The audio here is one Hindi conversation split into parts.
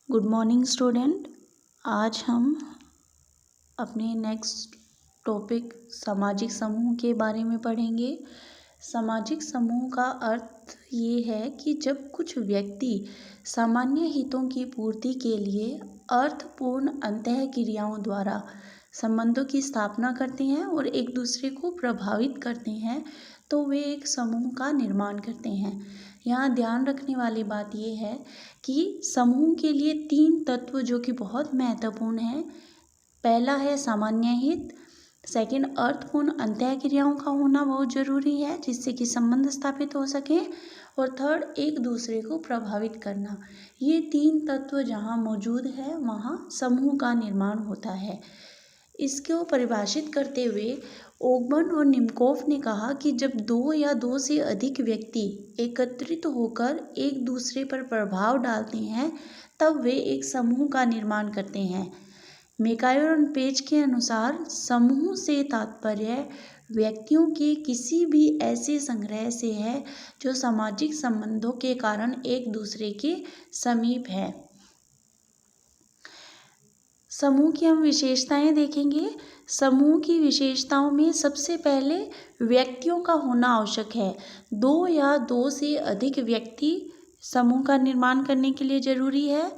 Good morning student. आज हम अपने नेक्स्ट टॉपिक सामाजिक समूह के बारे में पढ़ेंगे। सामाजिक समूह का अर्थ ये है कि जब कुछ व्यक्ति सामान्य हितों की पूर्ति के लिए अर्थपूर्ण अंतःक्रियाओं द्वारा संबंधों की स्थापना करते हैं और एक दूसरे को प्रभावित करते हैं तो वे एक समूह का निर्माण करते हैं। यहाँ ध्यान रखने वाली बात यह है कि समूह के लिए 3 तत्व जो कि बहुत महत्वपूर्ण हैं। पहला है सामान्य हित, सेकंड अर्थपूर्ण अंतःक्रियाओं का होना बहुत ज़रूरी है जिससे कि संबंध स्थापित हो सके, और थर्ड एक दूसरे को प्रभावित करना। ये 3 तत्व जहाँ मौजूद है वहाँ समूह का निर्माण होता है। इसको परिभाषित करते हुए ओगमन और निमकोफ ने कहा कि जब 2 या 2 से अधिक व्यक्ति एकत्रित होकर एक दूसरे पर प्रभाव डालते हैं तब वे एक समूह का निर्माण करते हैं। मेकायर और पेज के अनुसार समूह से तात्पर्य व्यक्तियों के किसी भी ऐसे संग्रह से है जो सामाजिक संबंधों के कारण एक दूसरे के समीप है। समूह की हम विशेषताएं देखेंगे। समूह की विशेषताओं में सबसे पहले व्यक्तियों का होना आवश्यक है। 2 या 2 से अधिक व्यक्ति समूह का निर्माण करने के लिए जरूरी है।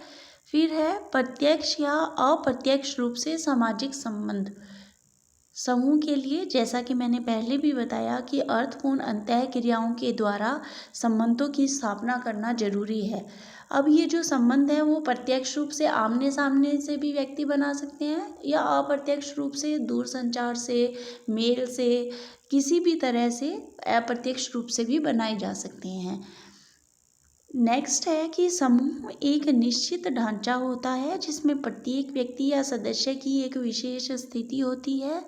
फिर है प्रत्यक्ष या अप्रत्यक्ष रूप से सामाजिक संबंध। समूह के लिए जैसा कि मैंने पहले भी बताया कि अर्थपूर्ण अंतःक्रियाओं के द्वारा संबंधों की स्थापना करना जरूरी है। अब ये जो संबंध है वो प्रत्यक्ष रूप से आमने सामने से भी व्यक्ति बना सकते हैं या अप्रत्यक्ष रूप से दूर संचार से, मेल से, किसी भी तरह से अप्रत्यक्ष रूप से भी बनाए जा सकते हैं। नेक्स्ट है कि समूह एक निश्चित ढांचा होता है जिसमें प्रत्येक व्यक्ति या सदस्य की एक विशेष स्थिति होती है।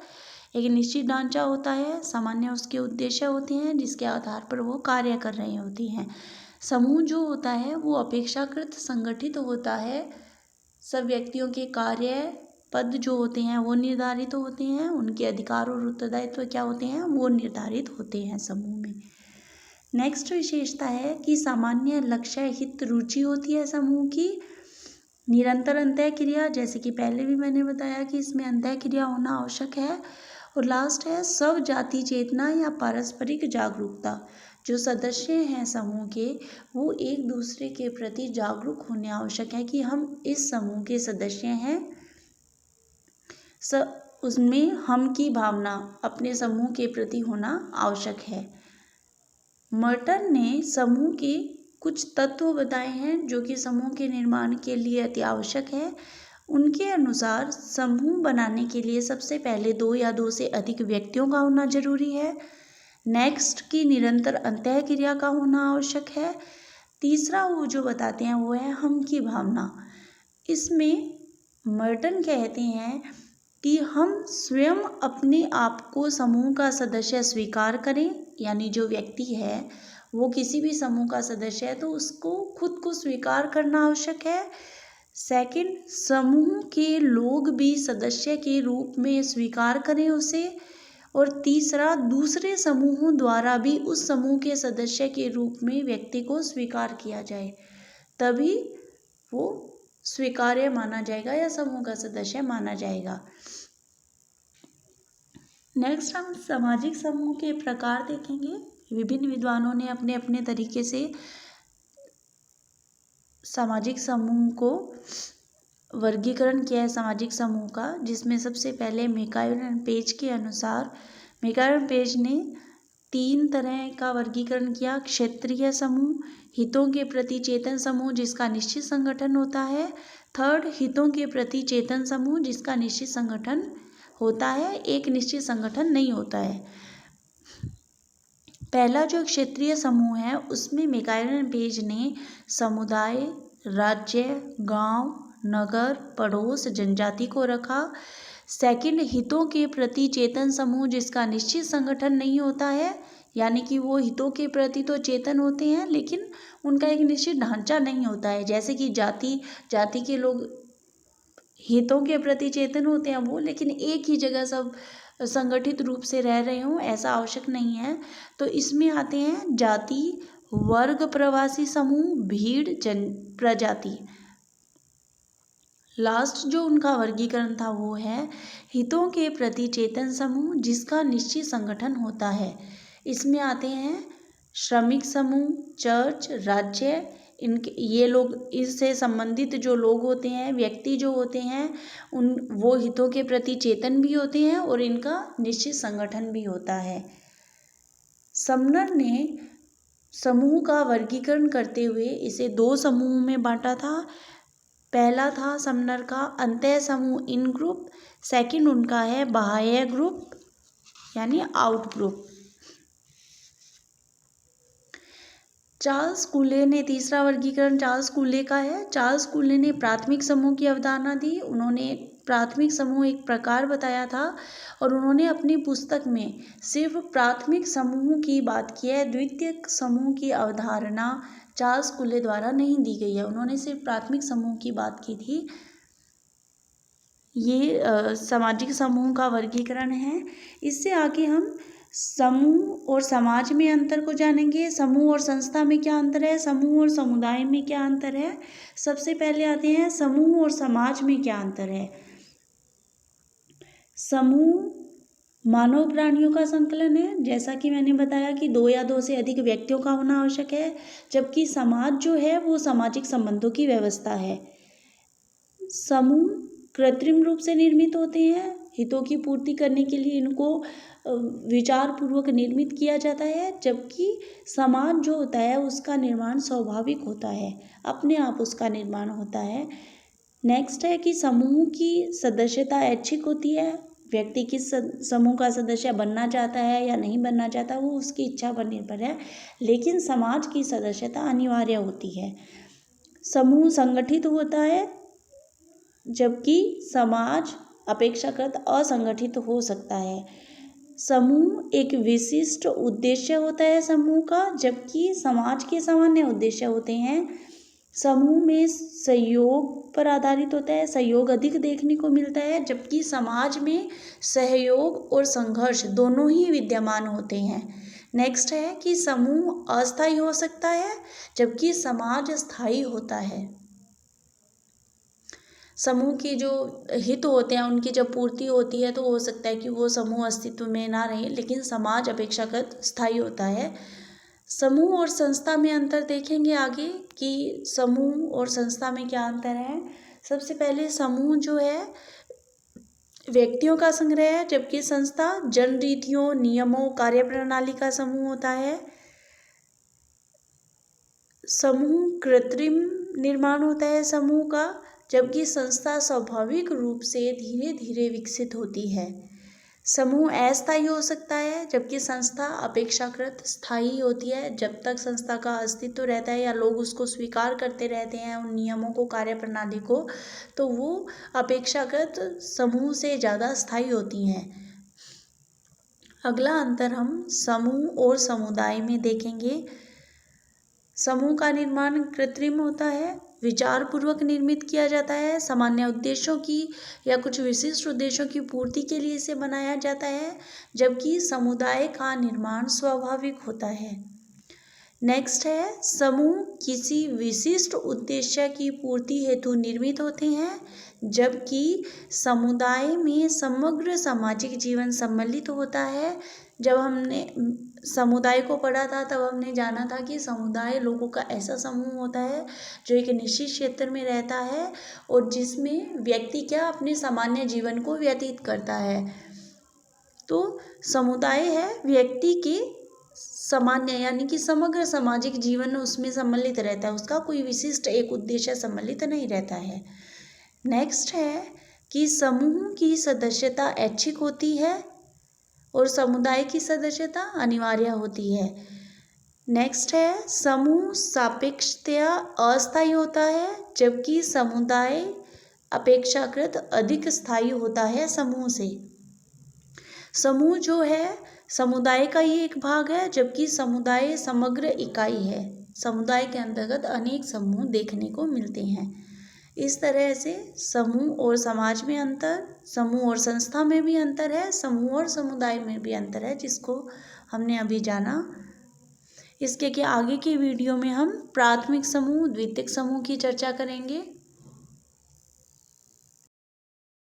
एक निश्चित ढांचा होता है, सामान्य उसके उद्देश्य होते हैं जिसके आधार पर वो कार्य कर रहे होते हैं। समूह जो होता है वो अपेक्षाकृत संगठित होता है। सब व्यक्तियों के कार्य पद जो होते हैं वो निर्धारित होते हैं, उनके अधिकार और उत्तरदायित्व क्या होते हैं वो निर्धारित होते हैं समूह में। नेक्स्ट विशेषता है कि सामान्य लक्ष्य हित रुचि होती है समूह की। निरंतर अंतःक्रिया, जैसे कि पहले भी मैंने बताया कि इसमें अंतःक्रिया होना आवश्यक है। और लास्ट है सब जाति चेतना या पारस्परिक जागरूकता। जो सदस्य हैं समूह के वो एक दूसरे के प्रति जागरूक होने आवश्यक है कि हम इस समूह के सदस्य हैं। उसमें हम की भावना अपने समूह के प्रति होना आवश्यक है। मर्टन ने समूह के कुछ तत्व बताए हैं जो कि समूह के निर्माण के लिए अति आवश्यक है। उनके अनुसार समूह बनाने के लिए सबसे पहले 2 या 2 से अधिक व्यक्तियों का होना जरूरी है। नेक्स्ट की निरंतर अंतःक्रिया का होना आवश्यक है। तीसरा वो जो बताते हैं वो है हम की भावना। इसमें मर्टन कहते हैं कि हम स्वयं अपने आप को समूह का सदस्य स्वीकार करें, यानी जो व्यक्ति है वो किसी भी समूह का सदस्य है तो उसको खुद को स्वीकार करना आवश्यक है। सेकंड, समूह के लोग भी सदस्य के रूप में स्वीकार करें उसे। और तीसरा, दूसरे समूहों द्वारा भी उस समूह के सदस्य के रूप में व्यक्ति को स्वीकार किया जाए, तभी वो स्वीकार्य माना जाएगा या समूह का सदस्य माना जाएगा। नेक्स्ट हम सामाजिक समूह के प्रकार देखेंगे। विभिन्न विद्वानों ने अपने अपने तरीके से सामाजिक समूह को वर्गीकरण किया है सामाजिक समूह का, जिसमें सबसे पहले मेकायर एंड पेज के अनुसार मेकायर एंड पेज ने 3 तरह का वर्गीकरण किया। क्षेत्रीय समूह, हितों के प्रति चेतन समूह जिसका निश्चित संगठन होता है। थर्ड, हितों के प्रति चेतन समूह जिसका निश्चित संगठन होता है, एक निश्चित संगठन नहीं होता है। पहला जो क्षेत्रीय समूह है उसमें मेकायर एंड पेज ने समुदाय, राज्य, गांव, नगर, पड़ोस, जनजाति को रखा। सेकंड, हितों के प्रति चेतन समूह जिसका निश्चित संगठन नहीं होता है, यानी कि वो हितों के प्रति तो चेतन होते हैं लेकिन उनका एक निश्चित ढांचा नहीं होता है। जैसे कि जाति के लोग हितों के प्रति चेतन होते हैं वो, लेकिन एक ही जगह सब संगठित रूप से रह रहे हों ऐसा आवश्यक नहीं है। तो इसमें आते हैं जाति, वर्ग, प्रवासी समूह, भीड़, जन प्रजाति। लास्ट जो उनका वर्गीकरण था वो है हितों के प्रति चेतन समूह जिसका निश्चित संगठन होता है। इसमें आते हैं श्रमिक समूह, चर्च, राज्य, इनके ये लोग इससे संबंधित जो लोग होते हैं, व्यक्ति जो होते हैं, उन वो हितों के प्रति चेतन भी होते हैं और इनका निश्चित संगठन भी होता है। समनर ने समूह का वर्गीकरण करते हुए इसे 2 समूहों में बांटा था। पहला था समनर का अंतः समूह इन ग्रुप, सेकंड उनका है बाह्य ग्रुप यानी आउट ग्रुप। चार्ल्स कूले ने तीसरा वर्गीकरण चार्ल्स कूले का है। चार्ल्स कूले ने प्राथमिक समूह की अवधारणा दी। उन्होंने प्राथमिक समूह एक प्रकार बताया था और उन्होंने अपनी पुस्तक में सिर्फ प्राथमिक समूह की बात की है। द्वितीयक समूह की अवधारणा चार्ल्स कूले द्वारा नहीं दी गई है, उन्होंने सिर्फ प्राथमिक समूह की बात की थी। ये सामाजिक समूह का वर्गीकरण है। इससे आगे हम समूह और समाज में अंतर को जानेंगे। समूह और संस्था में क्या अंतर है, समूह और समुदाय में क्या अंतर है। सबसे पहले आते हैं समूह और समाज में क्या अंतर है। समूह मानव प्राणियों का संकलन है, जैसा कि मैंने बताया कि 2 या 2 से अधिक व्यक्तियों का होना आवश्यक है, जबकि समाज जो है वो सामाजिक संबंधों की व्यवस्था है। समूह कृत्रिम रूप से निर्मित होते हैं, हितों की पूर्ति करने के लिए इनको विचार पूर्वक निर्मित किया जाता है, जबकि समाज जो होता है उसका निर्माण स्वाभाविक होता है, अपने आप उसका निर्माण होता है। नेक्स्ट है कि समूह की सदस्यता ऐच्छिक होती है, व्यक्ति किस समूह का सदस्य बनना चाहता है या नहीं बनना चाहता वो उसकी इच्छा पर निर्भर है, लेकिन समाज की सदस्यता अनिवार्य होती है। समूह संगठित होता है जबकि समाज अपेक्षाकृत असंगठित हो सकता है। समूह एक विशिष्ट उद्देश्य होता है समूह का, जबकि समाज के सामान्य उद्देश्य होते हैं। समूह में सहयोग पर आधारित होता है, सहयोग अधिक देखने को मिलता है, जबकि समाज में सहयोग और संघर्ष दोनों ही विद्यमान होते हैं। नेक्स्ट है कि समूह अस्थायी हो सकता है जबकि समाज स्थायी होता है। समूह की जो हित होते हैं उनकी जब पूर्ति होती है तो हो सकता है कि वो समूह अस्तित्व में ना रहे, लेकिन समाज अपेक्षाकृत स्थायी होता है। समूह और संस्था में अंतर देखेंगे आगे कि समूह और संस्था में क्या अंतर है। सबसे पहले समूह जो है व्यक्तियों का संग्रह है, जबकि संस्था जन रीतियों, नियमों, कार्यप्रणाली का समूह होता है। समूह कृत्रिम निर्माण होता है समूह का, जबकि संस्था स्वाभाविक रूप से धीरे धीरे विकसित होती है। समूह अस्थायी हो सकता है जबकि संस्था अपेक्षाकृत स्थायी होती है। जब तक संस्था का अस्तित्व रहता है या लोग उसको स्वीकार करते रहते हैं उन नियमों को, कार्यप्रणाली को, तो वो अपेक्षाकृत समूह से ज़्यादा स्थायी होती हैं। अगला अंतर हम समूह और समुदाय में देखेंगे। समूह का निर्माण कृत्रिम होता है, विचार पूर्वक निर्मित किया जाता है, सामान्य उद्देश्यों की या कुछ विशिष्ट उद्देश्यों की पूर्ति के लिए इसे बनाया जाता है, जबकि समुदाय का निर्माण स्वाभाविक होता है। नेक्स्ट है समूह किसी विशिष्ट उद्देश्य की पूर्ति हेतु निर्मित होते हैं, जबकि समुदाय में समग्र सामाजिक जीवन सम्मिलित होता है। जब हमने समुदाय को पढ़ा था तब हमने जाना था कि समुदाय लोगों का ऐसा समूह होता है जो एक निश्चित क्षेत्र में रहता है और जिसमें व्यक्ति क्या अपने सामान्य जीवन को व्यतीत करता है। तो समुदाय है व्यक्ति के सामान्य यानी कि समग्र सामाजिक जीवन उसमें सम्मिलित रहता है, उसका कोई विशिष्ट एक उद्देश्य सम्मिलित नहीं रहता है। नेक्स्ट है कि समूह की सदस्यता ऐच्छिक होती है और समुदाय की सदस्यता अनिवार्य होती है। नेक्स्ट है समूह सापेक्षतया अस्थायी होता है जबकि समुदाय अपेक्षाकृत अधिक स्थायी होता है समूह से। समूह जो है समुदाय का ही एक भाग है, जबकि समुदाय समग्र इकाई है। समुदाय के अंतर्गत अनेक समूह देखने को मिलते हैं। इस तरह से समूह और समाज में अंतर, समूह और संस्था में भी अंतर है, समूह और समुदाय में भी अंतर है, जिसको हमने अभी जाना। इसके आगे की वीडियो में हम प्राथमिक समूह, द्वितीयक समूह की चर्चा करेंगे।